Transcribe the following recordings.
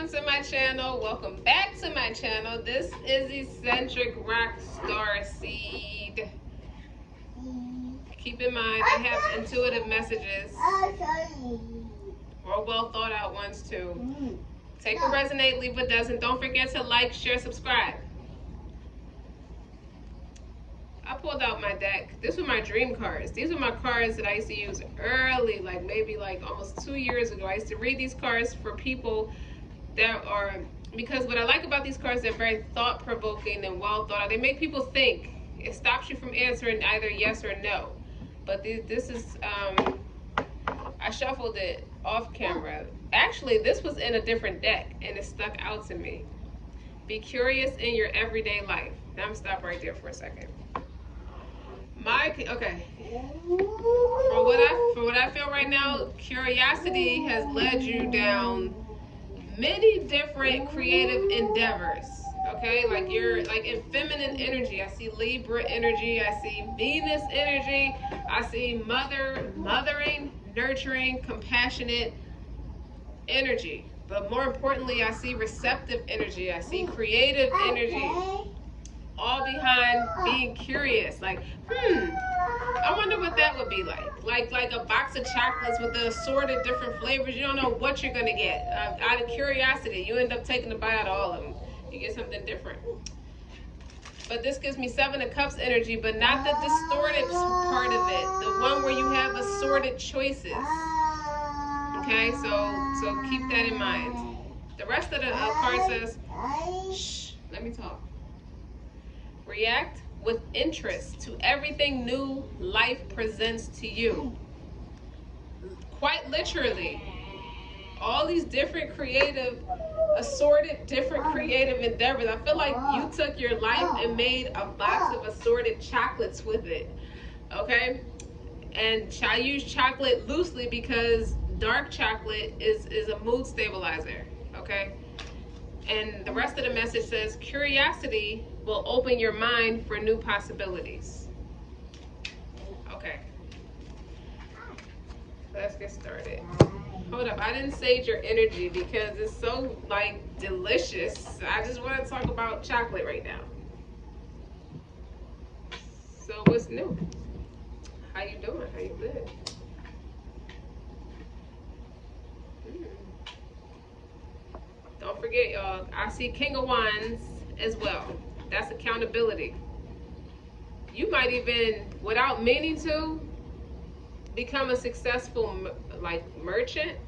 welcome to my channel. Welcome back to my channel. This is Eccentric RockStar'Seed. Keep in mind, I have intuitive messages, or well thought out ones too. Take what resonate, leave what doesn't. Don't forget to like, share, subscribe. I pulled out my deck. These were my dream cards. These were my cards that I used to use early, like maybe like almost 2 years ago. I used to read these cards for people that are, because what I like about these cards, they're very thought-provoking and well thought out. They make people think. It stops you from answering either yes or no. But this is, I shuffled it off camera. Actually, this was in a different deck and it stuck out to me. Be curious in your everyday life. Now I'm gonna stop right there for a second. Okay. For what I feel right now, curiosity has led you down many different creative endeavors. Okay, like you're like in feminine energy. I see Libra energy. I see Venus energy. I see mothering, nurturing, compassionate energy. But more importantly, I see receptive energy. I see creative energy. All behind being curious. Like, I wonder what that would be like. Like a box of chocolates with the assorted different flavors. You don't know what you're gonna get. Out of curiosity, you end up taking a bite out of all of them. You get something different. But this gives me 7 of Cups energy, but not the distorted part of it. The one where you have assorted choices. Okay, so keep that in mind. The rest of the card says, shh, let me talk. React with interest to everything new life presents to you. Quite literally, all these different creative, assorted different creative endeavors. I feel like you took your life and made a box of assorted chocolates with it. Okay? And I use chocolate loosely because dark chocolate is a mood stabilizer. Okay? And the rest of the message says, curiosity will open your mind for new possibilities. Okay. Let's get started. Hold up, I didn't sage your energy because it's so like delicious. I just want to talk about chocolate right now. So what's new? How you doing? How you been? Don't forget, y'all, I see King of Wands as well. That's accountability. You might even, without meaning to, become a successful like merchant,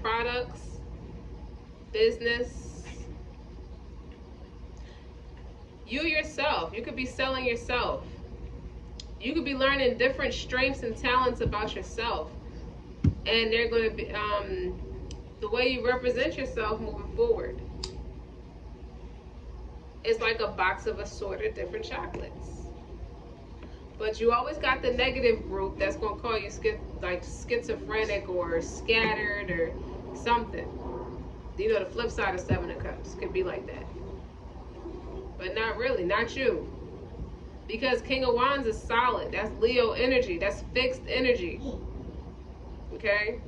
products, business. You yourself, you could be selling yourself. You could be learning different strengths and talents about yourself. And they're going to be, the way you represent yourself moving forward. It's like a box of assorted different chocolates. But you always got the negative group that's going to call you like schizophrenic or scattered or something. You know, the flip side of 7 of Cups could be like that. But not really, not you. Because King of Wands is solid. That's Leo energy. That's fixed energy. Okay?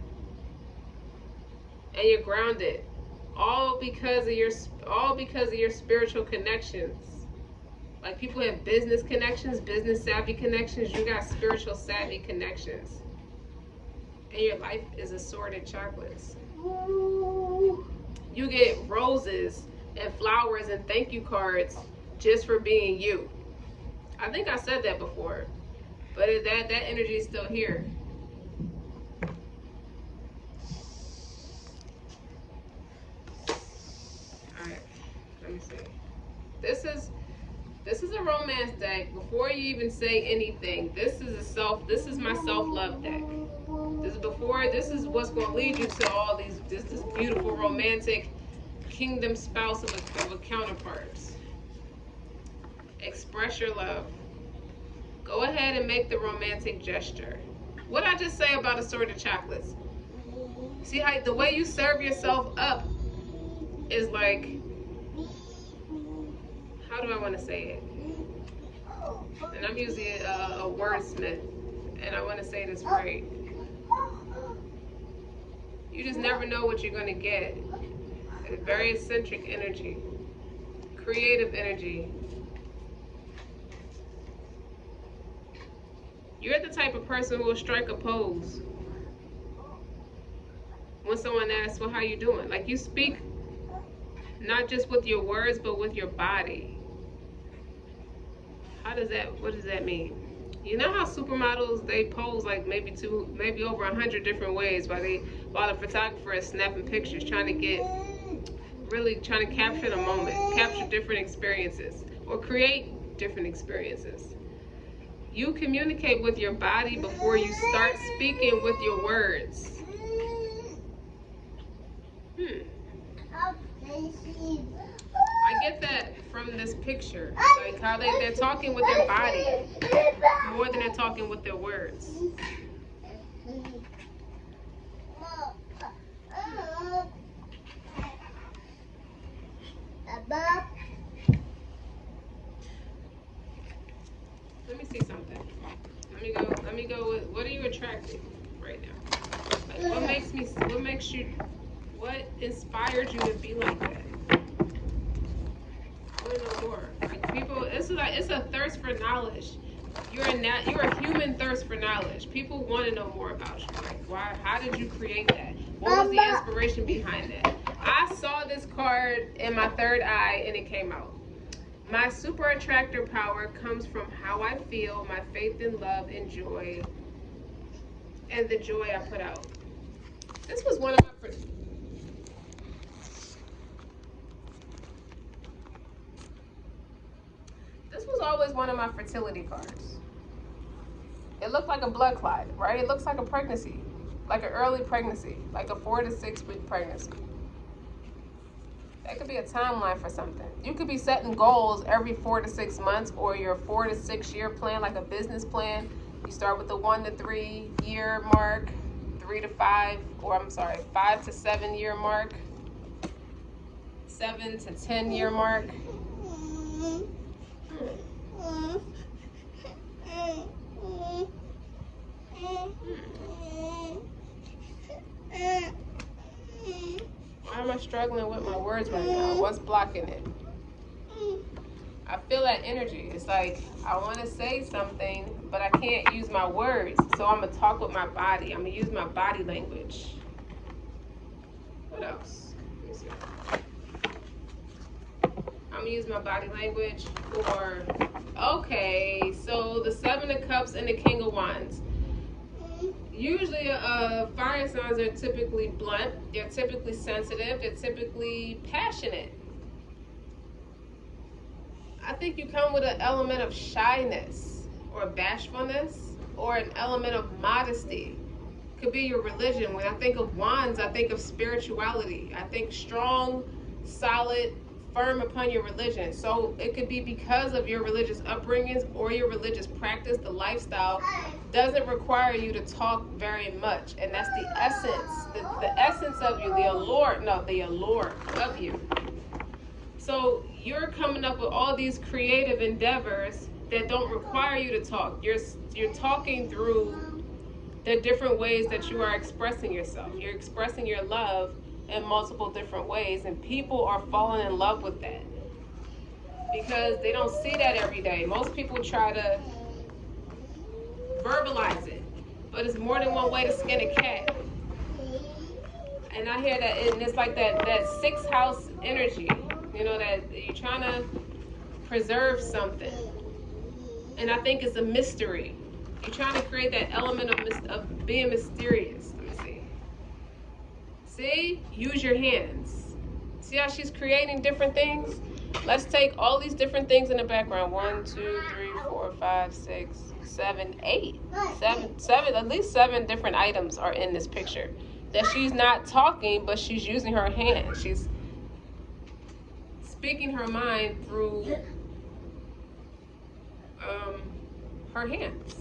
And you're grounded, all because of your spiritual connections. Like people have business connections, business savvy connections. You got spiritual savvy connections, and your life is assorted chocolates. You get roses and flowers and thank you cards just for being you. I think I said that before, but that energy is still here. Let me see. This is a romance deck. Before you even say anything, this is my self-love deck. This is what's going to lead you to all these this beautiful romantic kingdom spouse of a counterparts. Express your love. Go ahead and make the romantic gesture. What I just say about assorted chocolates? See how the way you serve yourself up is like, how do I want to say it? And I'm usually a wordsmith, and I want to say this right. You just never know what you're going to get. Very eccentric energy. Creative energy. You're the type of person who will strike a pose when someone asks, well, how you doing? Like, you speak not just with your words, but with your body. What does that mean? You know how supermodels, they pose like maybe over 100 different ways while the photographer is snapping pictures, really trying to capture the moment, capture different experiences, or create different experiences. You communicate with your body before you start speaking with your words. I get that from this picture, like how they're talking with their body more than they're talking with their words. Let me see something. Let me go with, what are you attracting right now? Like, what inspired you to be like that? I want to know more. Like, people, it's a thirst for knowledge. You're a human thirst for knowledge. People want to know more about you. Like, how did you create that? What was the inspiration behind that? I saw this card in my third eye and it came out. My super attractor power comes from how I feel, my faith in love and joy, and the joy I put out. This was one of my This was always one of my fertility cards. It looked like a blood clot, right? It looks like a pregnancy, like an early pregnancy, like a 4 to 6 week pregnancy. That could be a timeline for something. You could be setting goals every 4 to 6 months, or your 4 to 6 year plan, like a business plan. You start with the 1 to 3 year mark, 5 to 7 year mark, 7 to 10 year mark. Why am I struggling with my words right now? What's blocking it? I feel that energy. It's like I want to say something, but I can't use my words. So I'm going to talk with my body. I'm going to use my body language. What else? Let me see. I'm going to use my body language for, okay, so the 7 of Cups and the King of Wands. Usually fire signs are typically blunt, they're typically sensitive, they're typically passionate. I think you come with an element of shyness or bashfulness or an element of modesty. Could be your religion. When I think of wands, I think of spirituality. I think strong, solid, firm upon your religion. So it could be because of your religious upbringings or your religious practice. The lifestyle doesn't require you to talk very much, and that's the essence, the essence of you, the allure of you. So you're coming up with all these creative endeavors that don't require you to talk. You're talking through the different ways that you are expressing yourself. You're expressing your love in multiple different ways, and people are falling in love with that because they don't see that every day. Most people try to verbalize it, but it's more than one way to skin a cat. And I hear that, and it's like that 6th house energy, you know, that you're trying to preserve something, and I think it's a mystery. You're trying to create that element of being mysterious. Let me see. See? Use your hands. See how she's creating different things? Let's take all these different things in the background. 1, 2, 3, 4, 5, 6, 7, 8. 7, at least 7 different items are in this picture. That she's not talking, but she's using her hands. She's speaking her mind through her hands.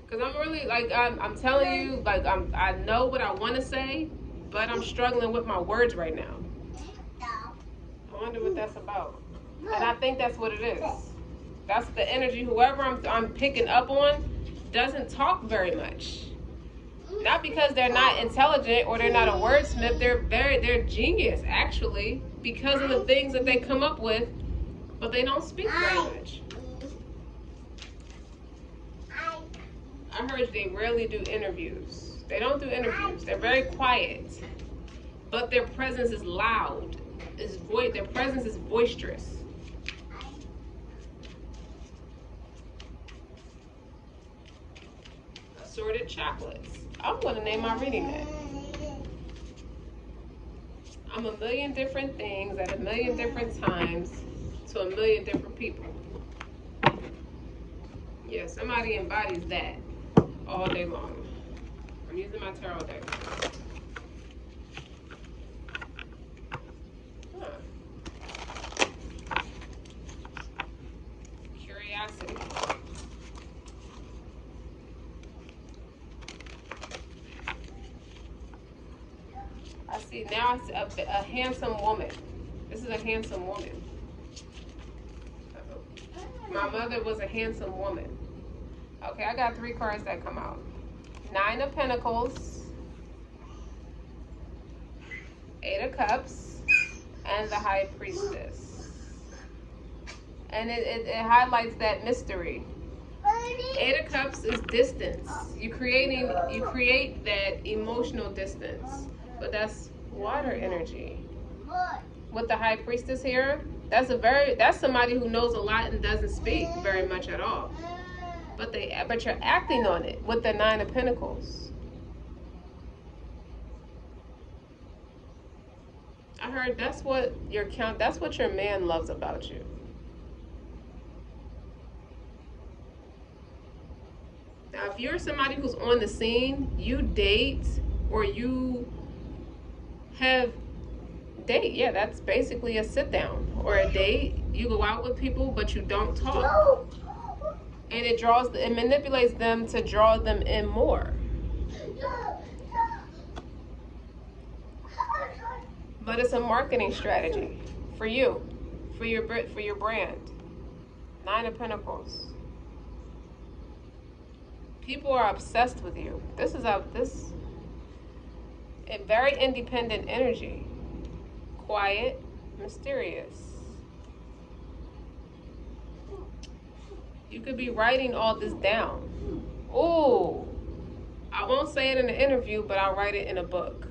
Because I'm really, like, I'm telling you, like, I know what I want to say, but I'm struggling with my words right now. I wonder what that's about. And I think that's what it is. That's the energy. Whoever I'm picking up on doesn't talk very much. Not because they're not intelligent or they're not a wordsmith. They're genius, actually, because of the things that they come up with, but they don't speak very much. I heard they rarely do interviews. They don't do interviews. They're very quiet, but their presence is loud. Their presence is boisterous. Assorted chocolates. I'm going to name my reading that. I'm a million different things at a million different times to a million different people. Yeah, somebody embodies that all day long. I'm using my tarot deck. Curiosity. I see now it's a handsome woman. This is a handsome woman. My mother was a handsome woman. Okay, I got 3 cards that come out. 9 of Pentacles, 8 of Cups, and the High Priestess. And it highlights that mystery. 8 of Cups is distance. You create that emotional distance. But that's water energy. With the High Priestess here, that's somebody who knows a lot and doesn't speak very much at all. But you're acting on it with the 9 of Pentacles. I heard that's what your man loves about you. Now, if you're somebody who's on the scene, you date or you yeah, that's basically a sit down or a date. You go out with people, but you don't talk. And it manipulates them to draw them in more. But it's a marketing strategy for you, for your brand. 9 of Pentacles. People are obsessed with you. This is a very independent energy. Quiet, mysterious. You could be writing all this down. Ooh, I won't say it in an interview, but I'll write it in a book.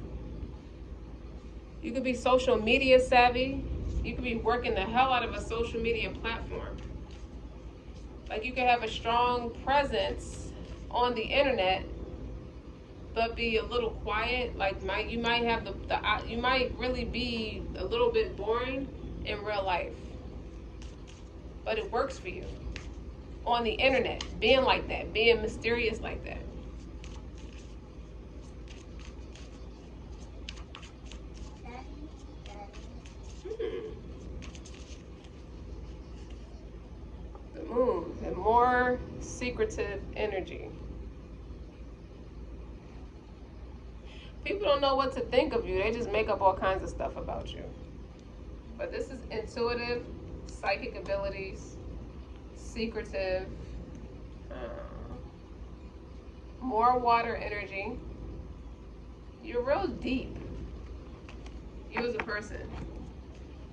You could be social media savvy. You could be working the hell out of a social media platform. Like you could have a strong presence on the internet, but be a little quiet. Like you might have you might really be a little bit boring in real life, but it works for you on the internet, being like that, being mysterious like that. The Moon, and more secretive energy. People don't know what to think of you. They just make up all kinds of stuff about you. But this is intuitive, psychic abilities, secretive, more water energy. You're real deep. You as a person.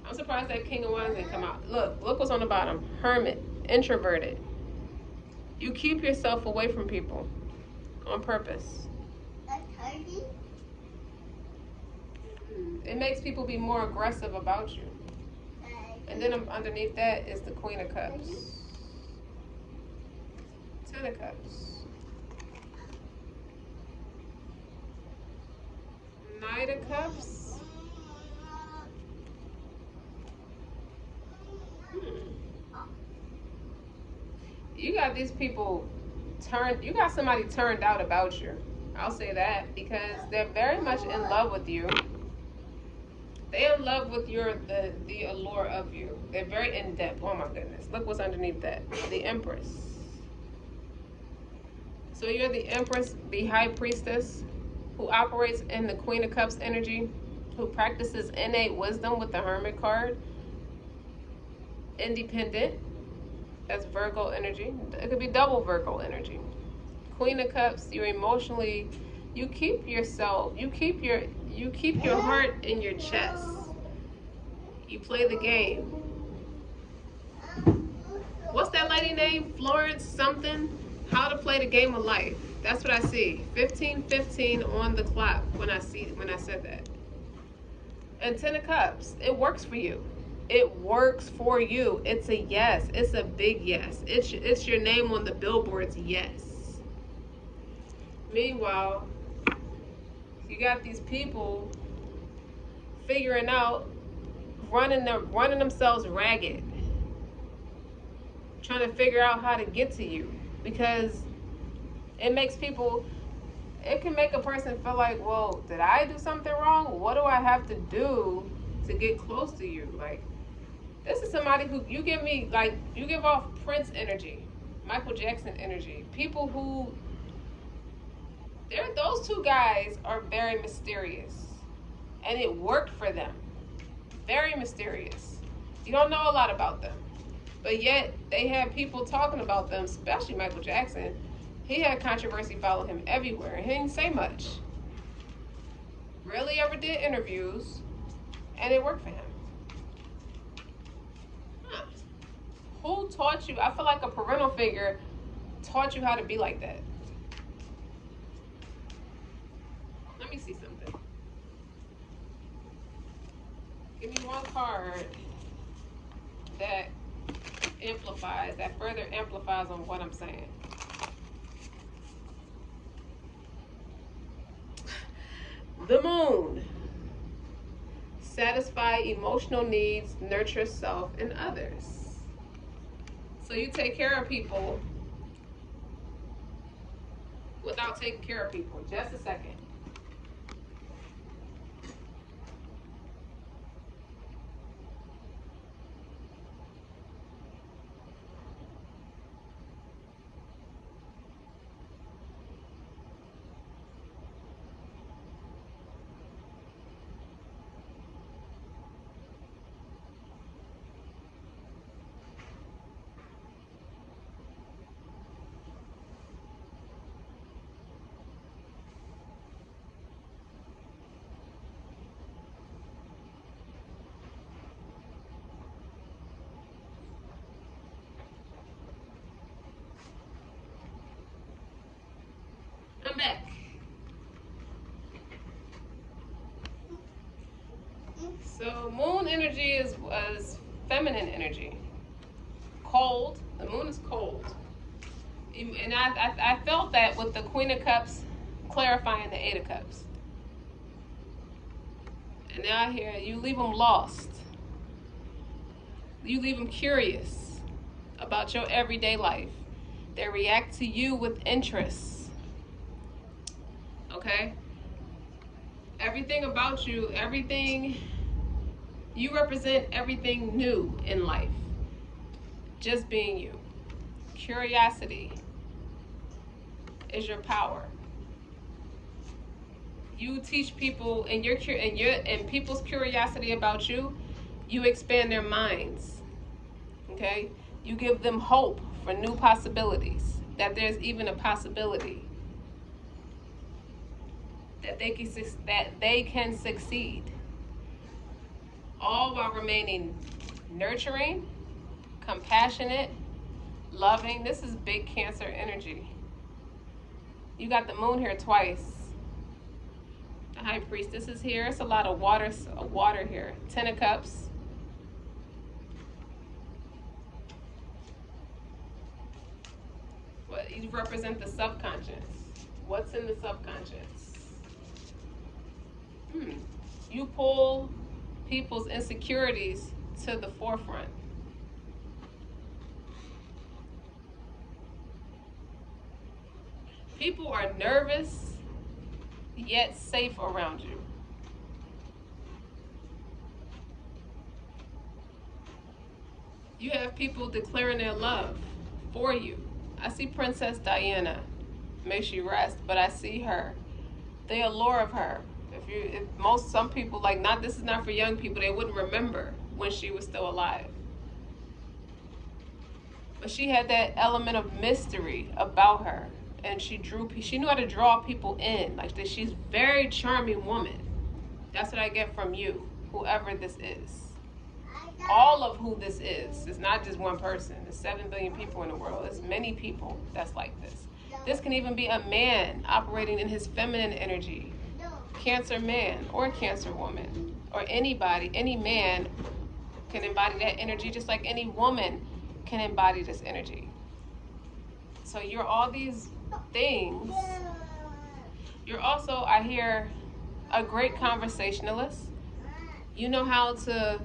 I'm surprised that King of Wands didn't come out. Look what's on the bottom. Hermit, introverted. You keep yourself away from people on purpose. It makes people be more aggressive about you. And then underneath that is the Queen of Cups. 10 of Cups. Knight of Cups. You got these people you got somebody turned out about you. I'll say that because they're very much in love with you. They're in love with the allure of you. They're very in depth. Oh my goodness. Look what's underneath that. The Empress. So you're the Empress, the High Priestess, who operates in the Queen of Cups energy, who practices innate wisdom with the Hermit card. Independent. That's Virgo energy. It could be double Virgo energy. Queen of Cups, you're emotionally You keep yourself, you keep your heart in your chest. You play the game. What's that lady name? Florence something? How to play the game of life. That's what I see. 15:15 on the clock when I said that. And 10 of Cups. It works for you. It works for you. It's a yes. It's a big yes. It's your name on the billboards. Yes. Meanwhile, you got these people figuring out running themselves ragged, trying to figure out how to get to you, because it can make a person feel like, well, did I do something wrong? What do I have to do to get close to you? Like, this is somebody who you give off Prince energy, Michael Jackson energy. People who, those two guys are very mysterious, and it worked for them. Very mysterious. You don't know a lot about them, but yet they had people talking about them, especially Michael Jackson. He had controversy follow him everywhere, and he didn't say much. Rarely ever did interviews, and it worked for him. Huh. Who taught you? I feel like a parental figure taught you how to be like that. Let me see something. Give me one card that further amplifies on what I'm saying. The Moon. Satisfy emotional needs, nurture self and others. So you take care of people without taking care of people. Just a second. I'm back. So moon energy was feminine energy. Cold. The moon is cold. And I felt that with the Queen of Cups clarifying the Eight of Cups. And now here, you leave them lost. You leave them curious about your everyday life. They react to you with interest. Okay? Everything about you, you represent everything new in life. Just being you. Curiosity is your power. You teach people, and people's curiosity about you, you expand their minds. Okay? You give them hope for new possibilities, that there's even a possibility that they can succeed, all while remaining nurturing, compassionate, loving. This is big Cancer energy. You got the moon here twice. The High Priestess is here. It's a lot of water here. 10 of Cups. What you represent the subconscious. What's in the subconscious? You pull people's insecurities to the forefront. People are nervous, yet safe around you. You have people declaring their love for you. I see Princess Diana. May she rest, but I see her. The allure of her. Some people, this is not for young people, they wouldn't remember when she was still alive. But she had that element of mystery about her. and she knew how to draw people in. Like this, she's a very charming woman. That's what I get from you, whoever this is. All of who this is. It's not just one person. There's 7 billion people in the world. There's many people that's like this. This can even be a man operating in his feminine energy. Cancer man or Cancer woman or anybody, any man can embody that energy just like any woman can embody this energy. So you're all these things. You're also, I hear, a great conversationalist. You know how to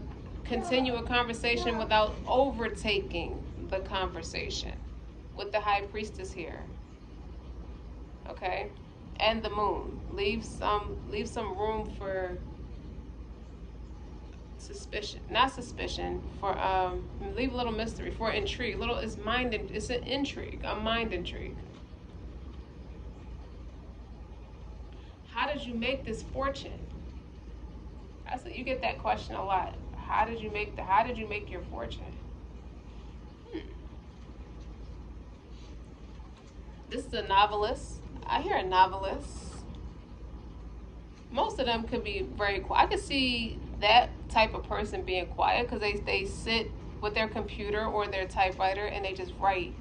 continue a conversation without overtaking the conversation. With the High Priestess here. Okay? And the Moon. Leave some room for suspicion. Not suspicion, for leave a little mystery, for intrigue. It's an intrigue, a mind intrigue. How did you make this fortune? You get that question a lot. How did you make your fortune? This is a novelist. I hear a novelist. Most of them could be very quiet. I could see that type of person being quiet because they sit with their computer or their typewriter and they just write.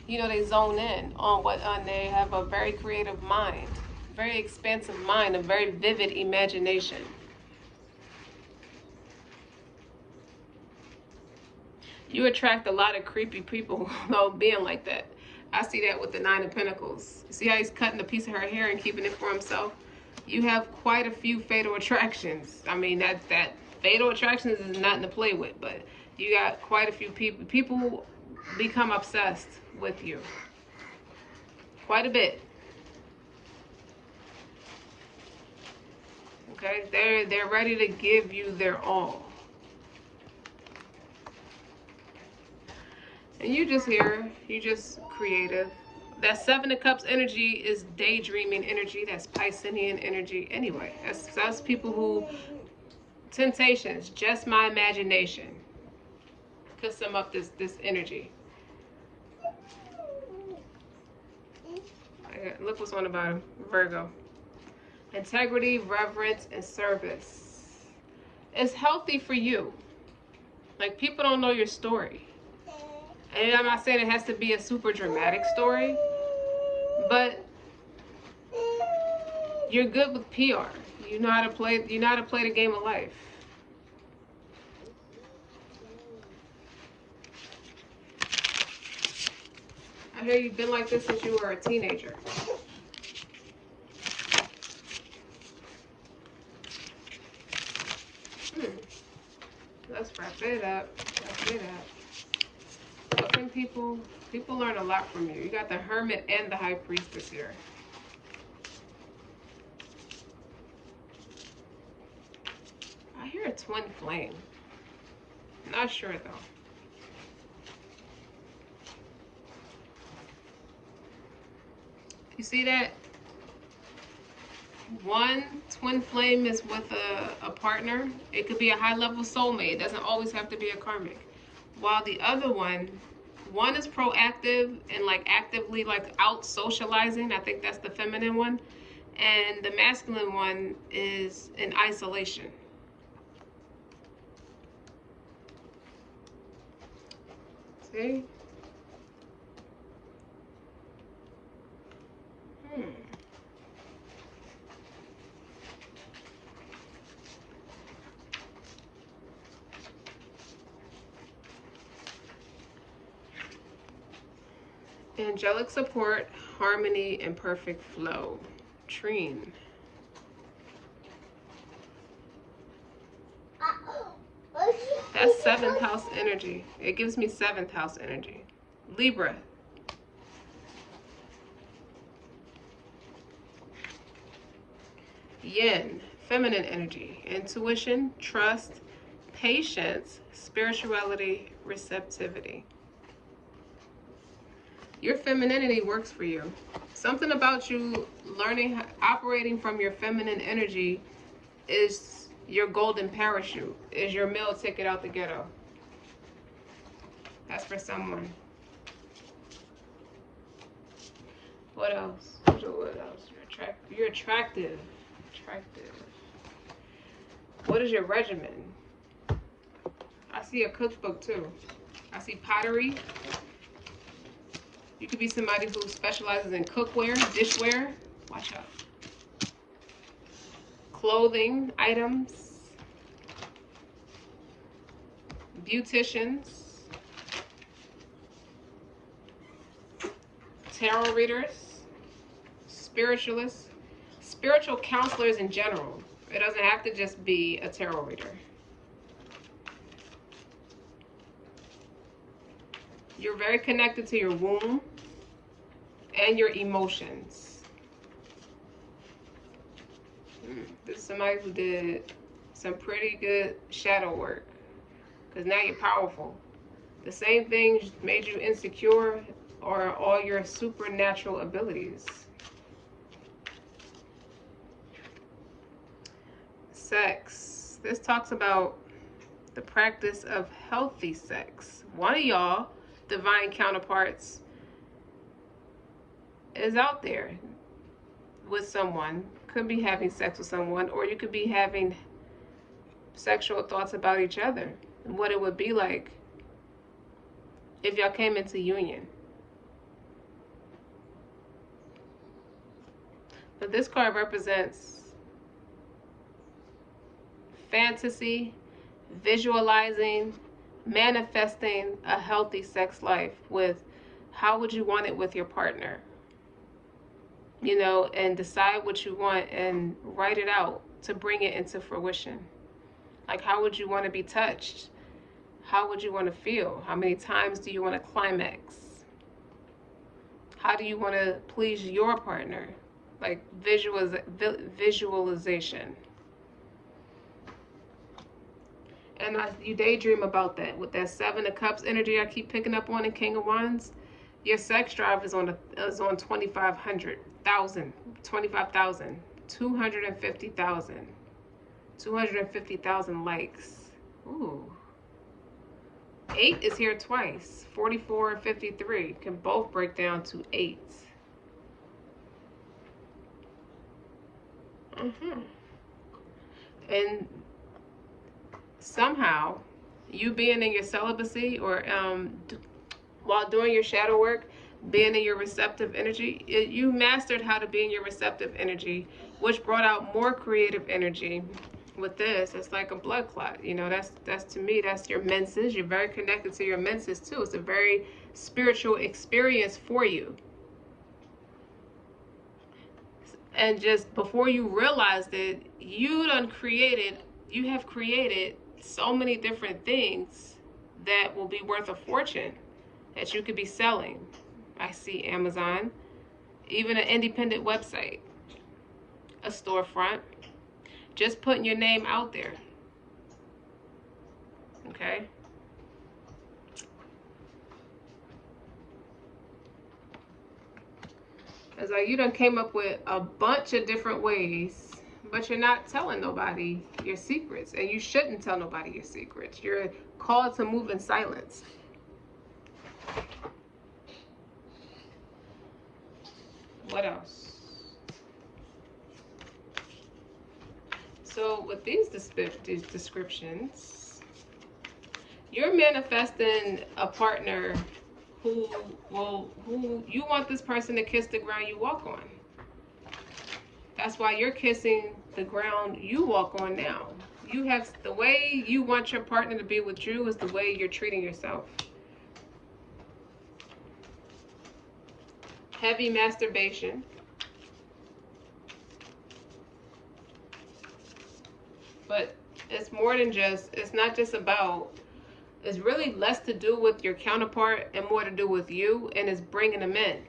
They zone in on they have a very creative mind, very expansive mind, a very vivid imagination. You attract a lot of creepy people though, being like that. I see that with the 9 of Pentacles. See how he's cutting a piece of her hair and keeping it for himself? You have quite a few fatal attractions. I mean, that fatal attractions is nothing to play with, but you got quite a few people. People become obsessed with you. Quite a bit. Okay? They're ready to give you their all. And you just here, you just creative. That 7 of Cups energy is daydreaming energy. That's Piscean energy. Anyway, that's people who, temptations, just my imagination. Could sum up this energy. Look what's on the bottom. Virgo. Integrity, reverence, and service. It's healthy for you. Like, people don't know your story. And I'm not saying it has to be a super dramatic story, but you're good with PR. You know how to play the game of life. I hear you've been like this since you were a teenager. Let's wrap it up. What can people learn a lot from you? You got the Hermit and the High Priestess here. I hear a twin flame. Not sure though. You see that? One twin flame is with a partner. It could be a high-level soulmate. It doesn't always have to be a karmic. While the other one is proactive and actively out socializing. I think that's the feminine one. And the masculine one is in isolation. See? Angelic support, harmony, and perfect flow. Trine. That's 7th house energy. It gives me 7th house energy. Libra. Yin, feminine energy. Intuition, trust, patience, spirituality, receptivity. Your femininity works for you. Something about you learning, operating from your feminine energy is your golden parachute, is your meal ticket out the ghetto. That's for someone. What else? What else? You're attractive. Attractive. What is your regimen? I see a cookbook too. I see pottery. You could be somebody who specializes in cookware, dishware. Watch out. Clothing items. Beauticians. Tarot readers. Spiritualists. Spiritual counselors in general. It doesn't have to just be a tarot reader. You're very connected to your womb and your emotions. This is somebody who did some pretty good shadow work, because now you're powerful. The same things made you insecure are all your supernatural abilities. Sex. This talks about the practice of healthy sex. One of y'all divine counterparts is out there with someone, could be having sex with someone, or you could be having sexual thoughts about each other and what it would be like if y'all came into union. But this card represents fantasy, visualizing, manifesting a healthy sex life with how would you want it with your partner, you know, and decide what you want and write it out to bring it into fruition. Like, how would you want to be touched? How would you want to feel? How many times do you want to climax? How do you want to please your partner? Like visualization. And you daydream about that. With that Seven of Cups energy I keep picking up on in King of Wands, your sex drive is on 25,000, 250,000, 250,000 likes. Ooh. 8 is here twice. 44 and 53 can both break down to 8. And somehow, you being in your celibacy or while doing your shadow work, being in your receptive energy, you mastered how to be in your receptive energy, which brought out more creative energy. With this, it's like a blood clot. You know, that's to me, that's your menses. You're very connected to your menses too. It's a very spiritual experience for you. And just before you realized it, you have created so many different things that will be worth a fortune that you could be selling. I see Amazon, even an independent website, a storefront, just putting your name out there. Okay? It's like you done came up with a bunch of different ways, but you're not telling nobody your secrets, and you shouldn't tell nobody your secrets. You're called to move in silence. What else? So with these descriptions, you're manifesting a partner who you want this person to kiss the ground you walk on. That's why you're kissing the ground you walk on now. You have the way you want your partner to be with you is the way you're treating yourself. Heavy masturbation. But it's more than just, it's not just about, it's really less to do with your counterpart and more to do with you, and it's bringing them in.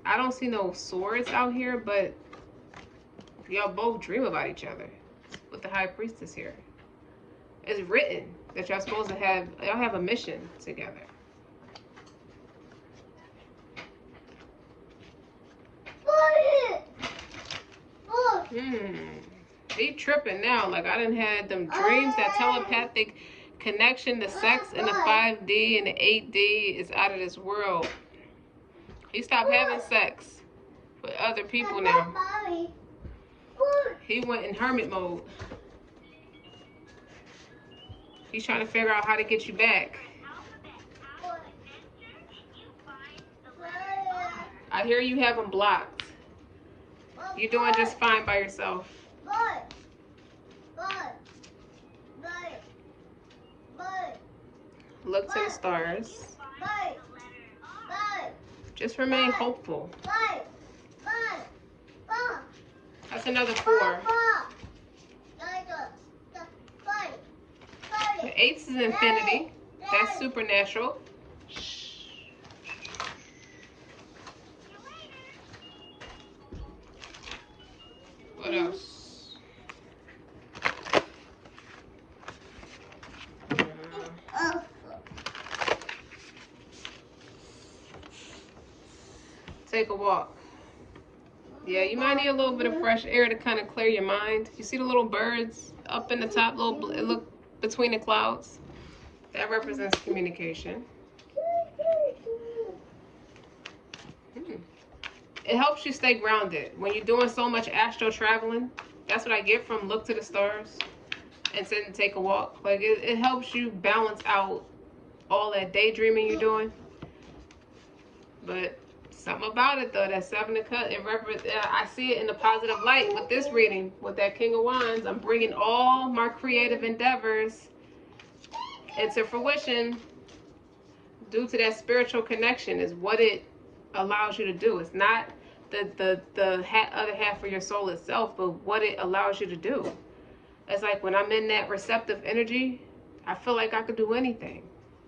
I don't see no swords out here, but y'all both dream about each other with the High Priestess here. It's written that y'all supposed to have, y'all have a mission together. He tripping now. Like, I done had them dreams, that telepathic connection, the sex and the 5D and the 8D is out of this world. He stopped having sex with other people now. He went in hermit mode. He's trying to figure out how to get you back. I hear you have him blocked. You're doing just fine by yourself. Look to the stars. Just remain hopeful. That's another 4. The 8 is infinity. That's supernatural. What else? Take a walk. Yeah, you might need a little bit of fresh air to kind of clear your mind. You see the little birds up in the top, look between the clouds? That represents communication. It helps you stay grounded. When you're doing so much astral traveling, that's what I get from look to the stars and sit and take a walk. Like it helps you balance out all that daydreaming you're doing. But something about it though, that 7 of Cups, I see it in the positive light with this reading. With that King of Wands, I'm bringing all my creative endeavors into fruition due to that spiritual connection is what it allows you to do. It's not the other half of your soul itself, but what it allows you to do. It's like when I'm in that receptive energy, I feel like I could do anything.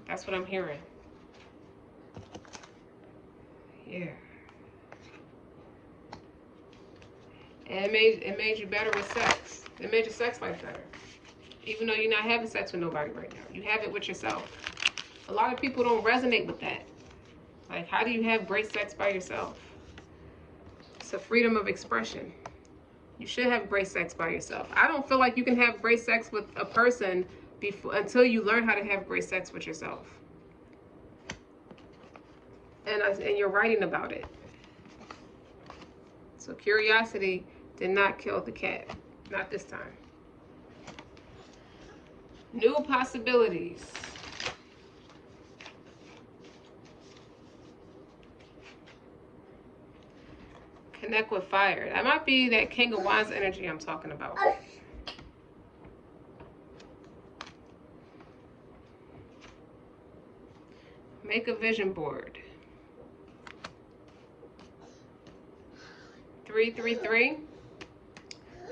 That's what I'm hearing. Yeah. And it made you better with sex. It made your sex life better. Even though you're not having sex with nobody right now. You have it with yourself. A lot of people don't resonate with that. Like, how do you have great sex by yourself? It's a freedom of expression. You should have great sex by yourself. I don't feel like you can have great sex with a person until you learn how to have great sex with yourself. And you're writing about it. So curiosity did not kill the cat. Not this time. New possibilities. Connect with fire. That might be that King of Wands energy I'm talking about. Make a vision board. 333.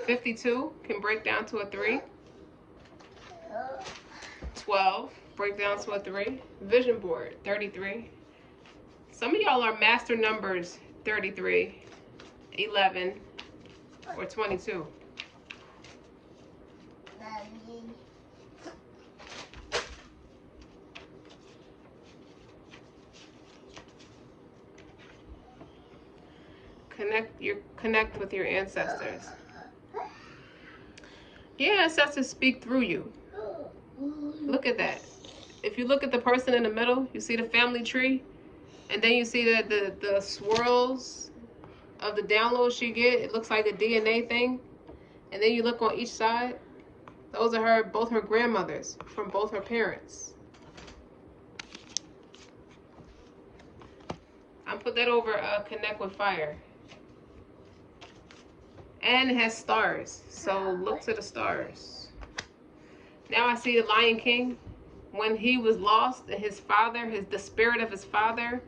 52 can break down to a 3. 12 break down to a 3. Vision board 33. Some of y'all are master numbers 33, 11, or 22. Connect with your ancestors. Your ancestors speak through you. Look at that. If you look at the person in the middle, you see the family tree, and then you see the swirls of the downloads you get. It looks like a DNA thing. And then you look on each side. Those are both her grandmothers from both her parents. I put that over Connect with Fire. And it has stars, so look to the stars. Now I see the Lion King. When he was lost and his father, the spirit of his father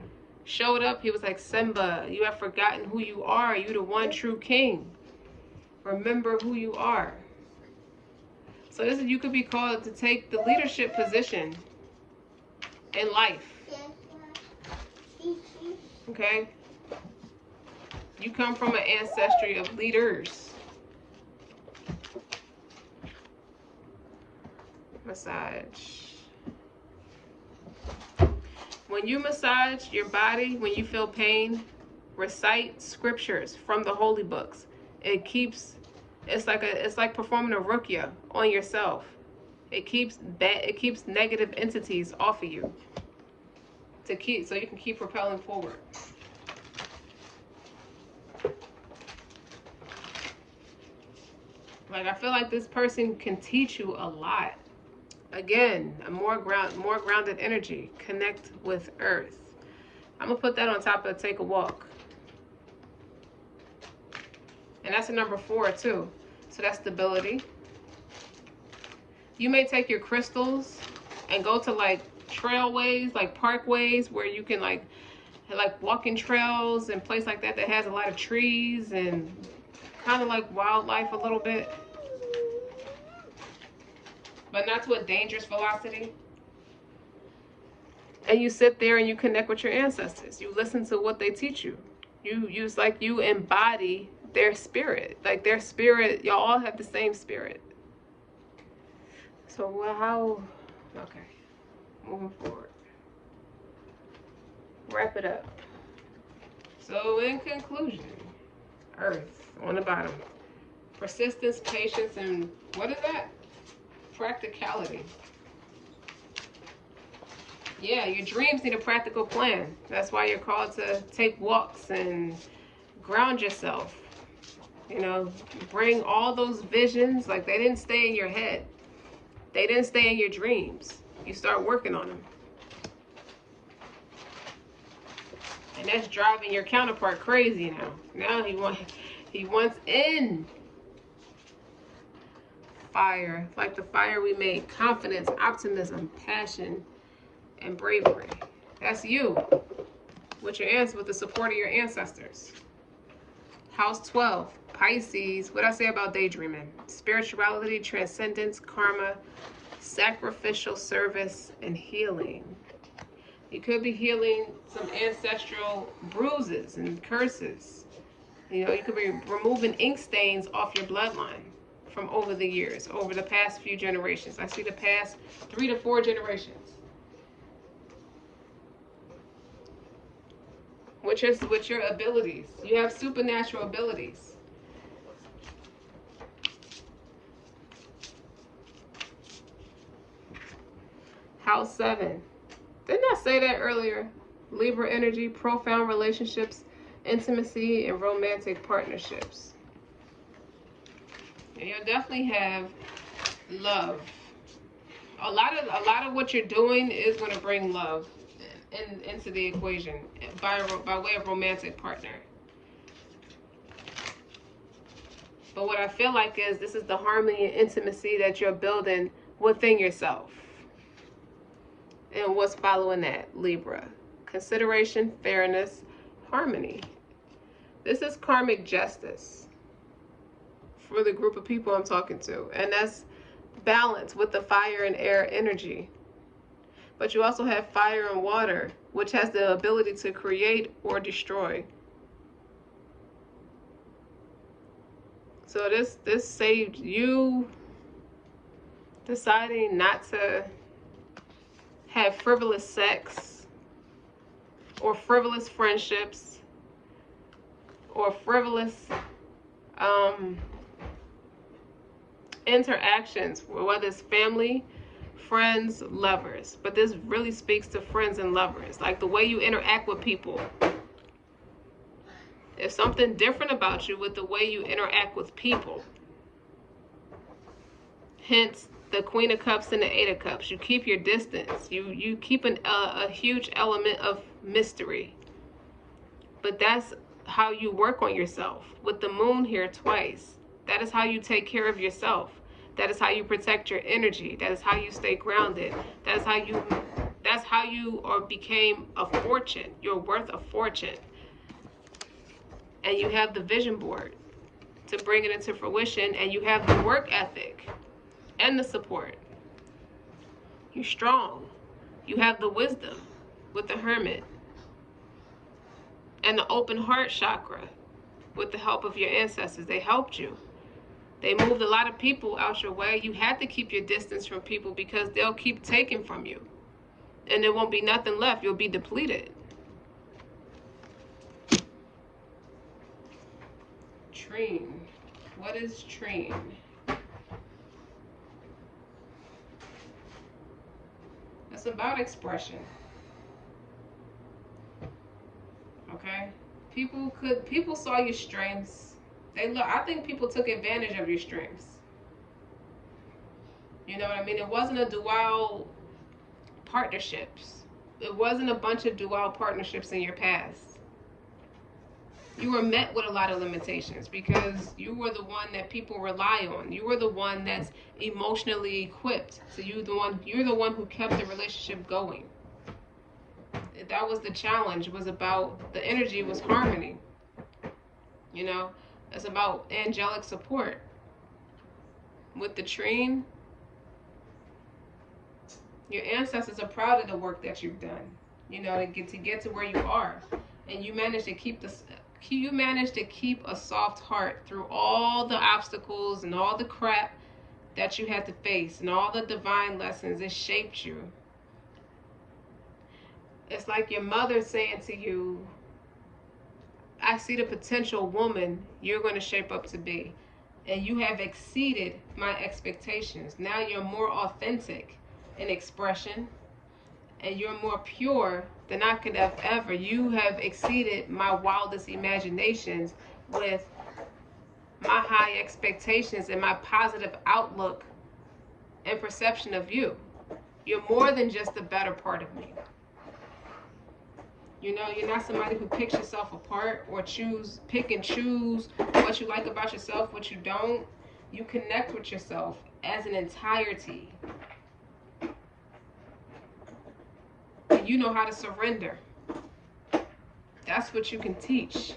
showed up, he was like, Simba, you have forgotten who you are. You're the one true king. Remember who you are. So you could be called to take the leadership position in life. Okay? You come from an ancestry of leaders. Massage. When you massage your body, when you feel pain, recite scriptures from the holy books. It's like performing a ruqya on yourself. It keeps negative entities off of you. So you can keep propelling forward. Like, I feel like this person can teach you a lot. Again, a more grounded energy. Connect with earth. I'm gonna put that on top of take a walk. And that's a number 4 too. So that's stability. You may take your crystals and go to like trailways, like parkways, where you can like walking trails and place like that has a lot of trees and kind of like wildlife a little bit, but not to a dangerous velocity. And you sit there and you connect with your ancestors. You listen to what they teach you. You use like you embody their spirit. Like their spirit, y'all all have the same spirit. So how, okay, moving forward. Wrap it up. So in conclusion, earth on the bottom. Persistence, patience, and what is that? Practicality. Yeah, your dreams need a practical plan. That's why you're called to take walks and ground yourself. You know, bring all those visions. Like, they didn't stay in your head. They didn't stay in your dreams. You start working on them. And that's driving your counterpart crazy now. Now he wants in. Fire. Like the fire we made. Confidence, optimism, passion, and bravery. That's you. With the support of your ancestors. House 12. Pisces. What I say about daydreaming? Spirituality, transcendence, karma, sacrificial service, and healing. You could be healing some ancestral bruises and curses. You know, you could be removing ink stains off your bloodline from over the years, over the past few generations. I see the past 3 to 4 generations. With your abilities. You have supernatural abilities. House 7. Didn't I say that earlier? Libra energy, profound relationships, intimacy, and romantic partnerships. And you'll definitely have love. A lot of what you're doing is going to bring love into the equation by way of romantic partner. But what I feel like is this is the harmony and intimacy that you're building within yourself. And what's following that? Libra. Consideration, fairness, harmony. This is karmic justice for the group of people I'm talking to. And that's balance with the fire and air energy. But you also have fire and water, which has the ability to create or destroy. So this saved you deciding not to have frivolous sex or frivolous friendships or frivolous interactions, whether it's family, friends, lovers. But this really speaks to friends and lovers, like the way you interact with people. There's something different about you with the way you interact with people. Hence the Queen of Cups and the Eight of Cups. You keep your distance. You keep a huge element of mystery. But that's how you work on yourself. With the moon here twice, that is how you take care of yourself. That is how you protect your energy. That is how you stay grounded. That's how you became a fortune. You're worth a fortune. And you have the vision board to bring it into fruition, and you have the work ethic and the support. You're strong. You have the wisdom with the Hermit and the open heart chakra with the help of your ancestors. They helped you. They moved a lot of people out your way. You had to keep your distance from people because they'll keep taking from you. And there won't be nothing left. You'll be depleted. Trine. What is Trine? It's about expression. Okay? People saw your strengths. I think people took advantage of your strengths. You know what I mean? It wasn't a dual partnerships. It wasn't a bunch of dual partnerships in your past. You were met with a lot of limitations because you were the one that people rely on. You were the one that's emotionally equipped. So you're the one who kept the relationship going. That was the challenge. It was about the energy was harmony. You know, it's about angelic support. With the train, your ancestors are proud of the work that you've done. You know, to get to where you are, and you managed to keep a soft heart through all the obstacles and all the crap that you had to face and all the divine lessons. It shaped you. It's like your mother saying to you, I see the potential woman you're going to shape up to be. And you have exceeded my expectations. Now you're more authentic in expression. And you're more pure than I could have ever. You have exceeded my wildest imaginations with my high expectations and my positive outlook and perception of you. You're more than just a better part of me. You know, you're not somebody who picks yourself apart or pick and choose what you like about yourself, what you don't. You connect with yourself as an entirety. You know how to surrender. That's what you can teach.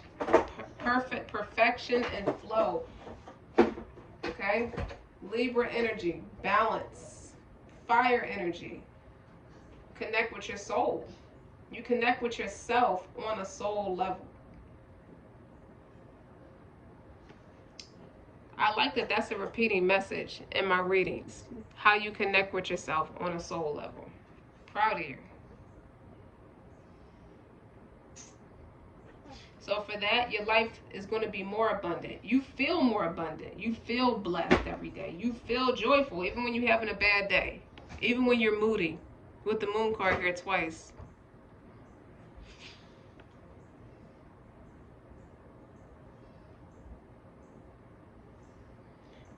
Perfect perfection and flow. Okay? Libra energy, balance, fire energy. Connect with your soul. You connect with yourself on a soul level. I like that that's a repeating message in my readings. How you connect with yourself on a soul level. Proud of you. So for that, your life is going to be more abundant. You feel more abundant. You feel blessed every day. You feel joyful even when you're having a bad day. Even when you're moody. With the moon card here twice.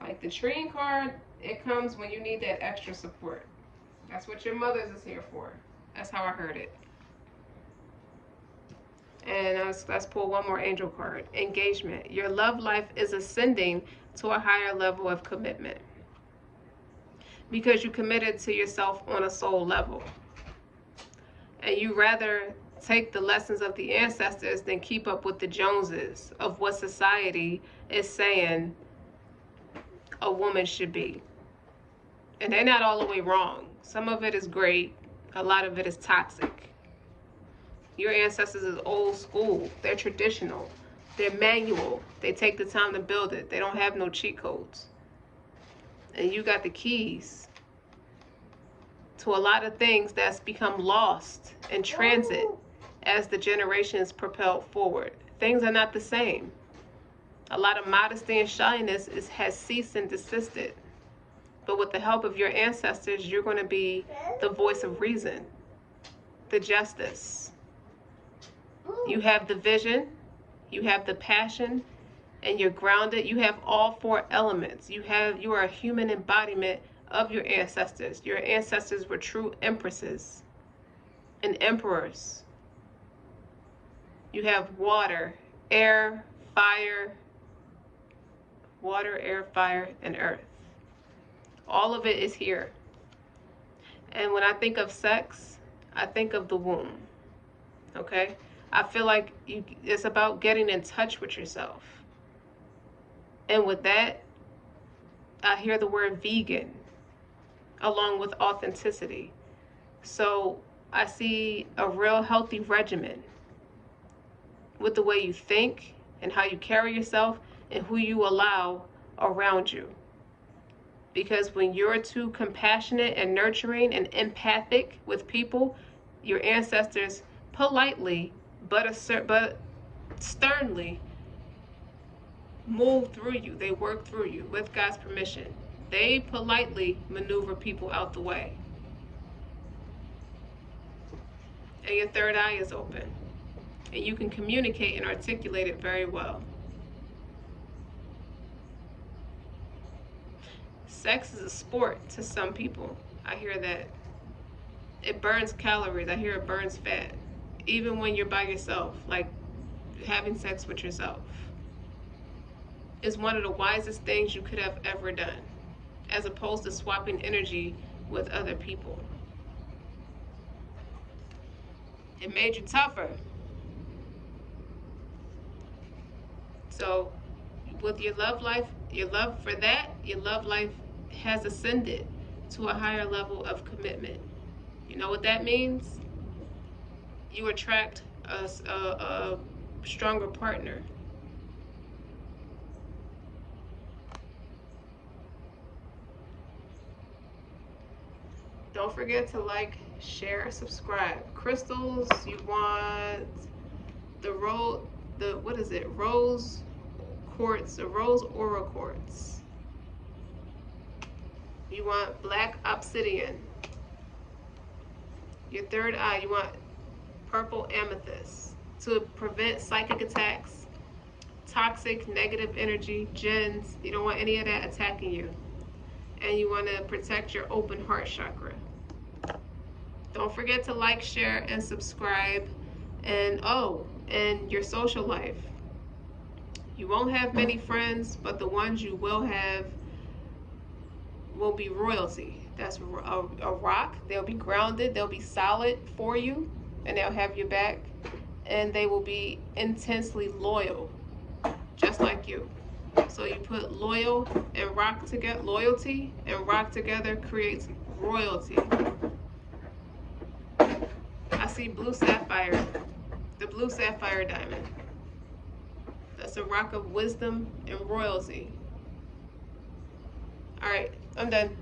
Like the train card, it comes when you need that extra support. That's what your mother's is here for. That's how I heard it. And let's pull one more angel card. Engagement. Your love life is ascending to a higher level of commitment. Because you committed to yourself on a soul level. And you rather take the lessons of the ancestors than keep up with the Joneses of what society is saying a woman should be. And they're not all the way wrong. Some of it is great. A lot of it is toxic. Your ancestors is old school. They're traditional. They're manual. They take the time to build it. They don't have no cheat codes. And you got the keys to a lot of things that's become lost in transit as the generations propel forward. Things are not the same. A lot of modesty and shyness has ceased and desisted. But with the help of your ancestors, you're going to be the voice of reason, the justice. You have the vision, you have the passion, and you're grounded. You have all four elements. You are a human embodiment of your ancestors. Your ancestors were true empresses and emperors. You have water, air, fire, and earth. All of it is here. And when I think of sex, I think of the womb. Okay? I feel like it's about getting in touch with yourself. And with that, I hear the word vegan along with authenticity. So I see a real healthy regimen with the way you think and how you carry yourself and who you allow around you. Because when you're too compassionate and nurturing and empathic with people, your ancestors politely but sternly move through you. They work through you with God's permission. They politely maneuver people out the way. And your third eye is open. And you can communicate and articulate it very well. Sex is a sport to some people. I hear that. It burns calories. I hear it burns fat. Even when you're by yourself, like having sex with yourself is one of the wisest things you could have ever done, as opposed to swapping energy with other people. It made you tougher. So with your love life, your love for that, your love life has ascended to a higher level of commitment. You know what that means? You attract a stronger partner. Don't forget to like, share, subscribe. Crystals, you want the what is it? Rose quartz, the rose aura quartz. You want black obsidian. Your third eye, you want purple amethyst to prevent psychic attacks, toxic negative energy, jinns. You don't want any of that attacking you. And you want to protect your open heart chakra. Don't forget to like, share, and subscribe. And and your social life. You won't have many friends, but the ones you will have will be royalty. That's a rock. They'll be grounded. They'll be solid for you, and they'll have your back. And they will be intensely loyal, just like you. So you put loyal and rock together. Loyalty and rock together creates royalty. I see blue sapphire, the blue sapphire diamond. That's a rock of wisdom and royalty. All right, I'm done.